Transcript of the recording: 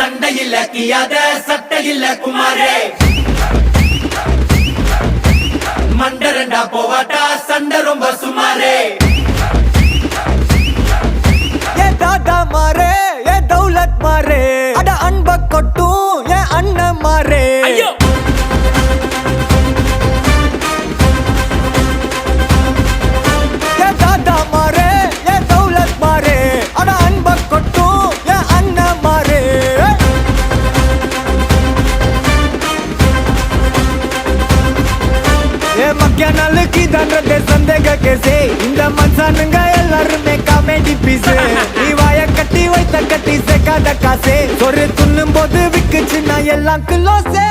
சண்டையில் கியாத சட்டையில் குமாரே மண்டரண்டா போவாட்டா சண்டை ரொம்ப சுமாரே ஏ தாதா மாரே ஏ தௌலத் மாரே அட அன்ப கொட்டும் ஏ அண்ணன் மாரே ஏ தாதா மாரே ஏ தௌலத் மாரே அட அன்ப கொட்டும் ஏ அண்ணன் மாரே ஏ மக்கிய நாளுக்கு தண்டத்தை சந்தேக கேசே இந்த மனுஷனுங்க எல்லாருமே காமெடி பீஸ் நீ வாய கட்டி வைத்த கட்டி சேர்க்காத காசே ஒரு துண்ணும் போது விக்குச்சு நான் எல்லாம் கிலோசே